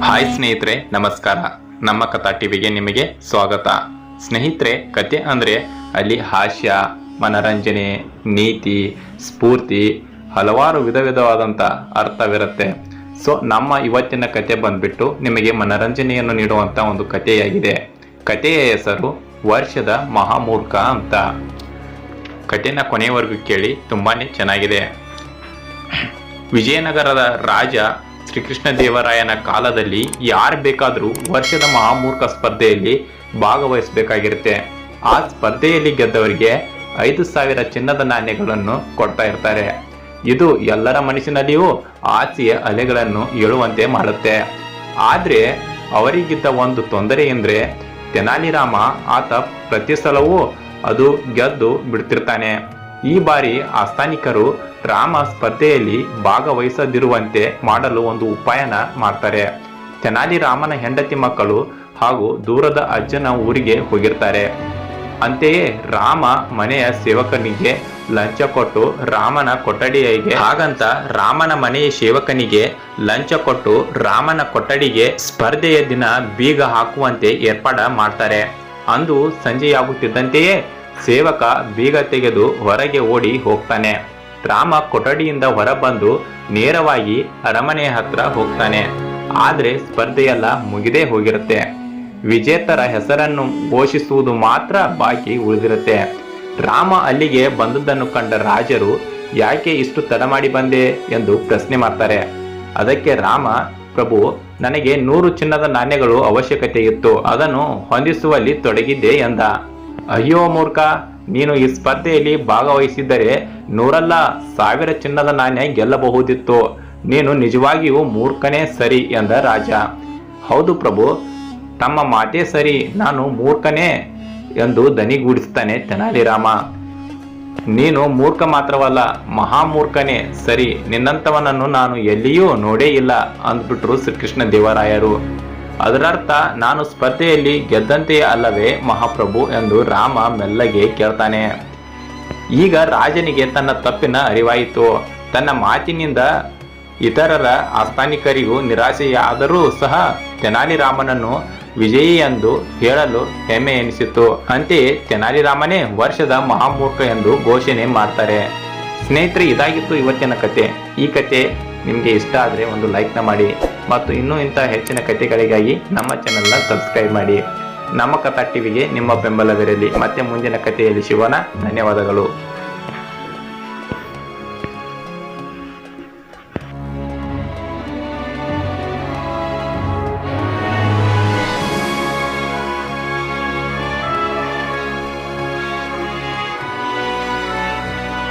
Hi ಸ್ನೇಹಿತರೆ, ನಮಸ್ಕಾರ. ನಮ್ಮ ಕಥಾ ಟಿವಿಗೆ ನಿಮಗೆ ಸ್ವಾಗತ. ಸ್ನೇಹಿತರೆ, ಕತೆ ಅಂದ್ರೆ ಅಲ್ಲಿ ಹಾಸ್ಯ, ಮನರಂಜನೆ, ನೀತಿ, ಸ್ಫೂರ್ತಿ, ಹಲವಾರು ವಿಧವಾದಂಥ ಅರ್ಥವಿರುತ್ತೆ. ಸೊ ನಮ್ಮ ಇವತ್ತಿನ ಕತೆ ಬಂದ್ಬಿಟ್ಟು ನಿಮಗೆ ಮನರಂಜನೆಯನ್ನು ನೀಡುವಂತ ಒಂದು ಕಥೆಯಾಗಿದೆ. ಕಥೆಯ ಹೆಸರು ವರ್ಷದ ಮಹಾಮೂರ್ಖ ಅಂತ. ಕಥೆನ ಕೊನೆಯವರೆಗೂ ಕೇಳಿ, ತುಂಬಾನೇ ಚೆನ್ನಾಗಿದೆ. ವಿಜಯನಗರದ ರಾಜ ಶ್ರೀಕೃಷ್ಣ ದೇವರಾಯನ ಕಾಲದಲ್ಲಿ ಯಾರು ಬೇಕಾದರೂ ವರ್ಷದ ಮಹಾಮೂರ್ಖ ಸ್ಪರ್ಧೆಯಲ್ಲಿ ಭಾಗವಹಿಸಬೇಕಾಗಿರುತ್ತೆ. ಆ ಸ್ಪರ್ಧೆಯಲ್ಲಿ ಗೆದ್ದವರಿಗೆ 5,000 ಚಿನ್ನದ ನಾಣ್ಯಗಳನ್ನು ಕೊಡ್ತಾ ಇರ್ತಾರೆ. ಇದು ಎಲ್ಲರ ಮನಸ್ಸಿನಲ್ಲಿಯೂ ಆಸೆಯ ಅಲೆಗಳನ್ನು ಏಳುವಂತೆ ಮಾಡುತ್ತೆ. ಆದ್ರೆ ಅವರಿಗಿದ್ದ ಒಂದು ತೊಂದರೆ ಎಂದ್ರೆ ತೆನಾಲಿ ರಾಮ ಆತ ಪ್ರತಿ ಸಲವೂ ಅದು ಗೆದ್ದು ಬಿಡ್ತಿರ್ತಾನೆ. ಈ ಬಾರಿ ಆಸ್ಥಾನಿಕರು ರಾಮ ಸ್ಪರ್ಧೆಯಲ್ಲಿ ಭಾಗವಹಿಸದಿರುವಂತೆ ಮಾಡಲು ಒಂದು ಉಪಾಯನ ಮಾಡ್ತಾರೆ. ತೆನಾಲಿ ರಾಮನ ಹೆಂಡತಿ ಮಕ್ಕಳು ಹಾಗೂ ದೂರದ ಅಜ್ಜನ ಊರಿಗೆ ಹೋಗಿರ್ತಾರೆ. ಅಂತೆಯೇ ರಾಮ ಮನೆಯ ಸೇವಕನಿಗೆ ಲಂಚ ಕೊಟ್ಟು ರಾಮನ ಕೊಠಡಿಗೆ ಹಾಗಂತ ರಾಮನ ಮನೆಯ ಸೇವಕನಿಗೆ ಲಂಚ ಕೊಟ್ಟು ರಾಮನ ಕೊಠಡಿಗೆ ಸ್ಪರ್ಧೆಯ ದಿನ ಬೀಗ ಹಾಕುವಂತೆ ಏರ್ಪಾಡ ಮಾಡ್ತಾರೆ. ಅಂದು ಸಂಜೆಯಾಗುತ್ತಿದ್ದಂತೆಯೇ ಸೇವಕ ಬೀಗ ತೆಗೆದು ಹೊರಗೆ ಓಡಿ ಹೋಗ್ತಾನೆ. ರಾಮ ಕೊಠಡಿಯಿಂದ ಹೊರಬಂದು ನೇರವಾಗಿ ಅರಮನೆಯ ಹತ್ರ ಹೋಗ್ತಾನೆ. ಆದ್ರೆ ಸ್ಪರ್ಧೆಯೆಲ್ಲ ಮುಗಿದೇ ಹೋಗಿರುತ್ತೆ. ವಿಜೇತರ ಹೆಸರನ್ನು ಘೋಷಿಸುವುದು ಮಾತ್ರ ಬಾಕಿ ಉಳಿದಿರುತ್ತೆ. ರಾಮ ಅಲ್ಲಿಗೆ ಬಂದದ್ದನ್ನು ಕಂಡ ರಾಜರು ಯಾಕೆ ಇಷ್ಟು ತಡ ಮಾಡಿ ಬಂದೆ ಎಂದು ಪ್ರಶ್ನೆ ಮಾಡ್ತಾರೆ. ಅದಕ್ಕೆ ರಾಮ, ಪ್ರಭು, ನನಗೆ 100 ಚಿನ್ನದ ನಾಣ್ಯಗಳು ಅವಶ್ಯಕತೆ ಇತ್ತು, ಅದನ್ನು ಹೊಂದಿಸುವಲ್ಲಿ ತೊಡಗಿದ್ದೆ ಎಂದ. ಅಯ್ಯೋ ಮೂರ್ಖ, ನೀನು ಈ ಸ್ಪರ್ಧೆಯಲ್ಲಿ ಭಾಗವಹಿಸಿದ್ದರೆ 100 1000 ಚಿನ್ನದ ನಾಣ್ಯ ಗೆಲ್ಲಬಹುದಿತ್ತು. ನೀನು ನಿಜವಾಗಿಯೂ ಮೂರ್ಖನೇ ಸರಿ ಎಂದ ರಾಜ. ಹೌದು ಪ್ರಭು, ತಮ್ಮ ಮಾತೇ ಸರಿ, ನಾನು ಮೂರ್ಖನೇ ಎಂದು ದನಿಗೂಡಿಸ್ತಾನೆ ತೆನಾಲಿ ರಾಮ. ನೀನು ಮೂರ್ಖ ಮಾತ್ರವಲ್ಲ, ಮಹಾಮೂರ್ಖನೇ ಸರಿ, ನಿನ್ನಂತವನನ್ನು ನಾನು ಎಲ್ಲಿಯೂ ನೋಡೇ ಇಲ್ಲ ಅಂದ್ಬಿಟ್ರು ಶ್ರೀಕೃಷ್ಣ ದೇವರಾಯರು. ಅದರರ್ಥ ನಾನು ಸ್ಪರ್ಧೆಯಲ್ಲಿ ಗೆದ್ದಂತೆಯೇ ಅಲ್ಲವೇ ಮಹಾಪ್ರಭು ಎಂದು ರಾಮ ಮೆಲ್ಲಗೆ ಕೇಳ್ತಾನೆ. ಈಗ ರಾಜನಿಗೆ ತನ್ನ ತಪ್ಪಿನ ಅರಿವಾಯಿತು. ತನ್ನ ಮಾತಿನಿಂದ ಇತರರ ಆಸ್ಥಾನಿಕರಿಗೂ ನಿರಾಸೆಯಾದರೂ ಸಹ ತೆನಾಲಿ ರಾಮನನ್ನು ವಿಜಯಿ ಎಂದು ಹೇಳಲು ಹೆಮ್ಮೆ ಎನಿಸಿತು. ಅಂತೆಯೇ ತೆನಾಲಿ ರಾಮನೇ ವರ್ಷದ ಮಹಾಮೂರ್ಖ ಎಂದು ಘೋಷಣೆ ಮಾಡ್ತಾರೆ. ಸ್ನೇಹಿತರೆ, ಇದಾಗಿತ್ತು ಇವತ್ತಿನ ಕತೆ. ಈ ಕತೆ ನಿಮಗೆ ಇಷ್ಟ ಆದರೆ ಒಂದು ಲೈಕ್ನ ಮಾಡಿ ಮತ್ತು ಇನ್ನೂ ಇಂಥ ಹೆಚ್ಚಿನ ಕಥೆಗಳಿಗಾಗಿ ನಮ್ಮ ಚಾನೆಲ್ನ ಸಬ್ಸ್ಕ್ರೈಬ್ ಮಾಡಿ. ನಮ್ಮ ಕಥಾ ಟಿವಿಗೆ ನಿಮ್ಮ ಬೆಂಬಲವಿರಲಿ. ಮತ್ತೆ ಮುಂದಿನ ಕಥೆಯಲ್ಲಿ ಸಿಗೋಣ. ಧನ್ಯವಾದಗಳು.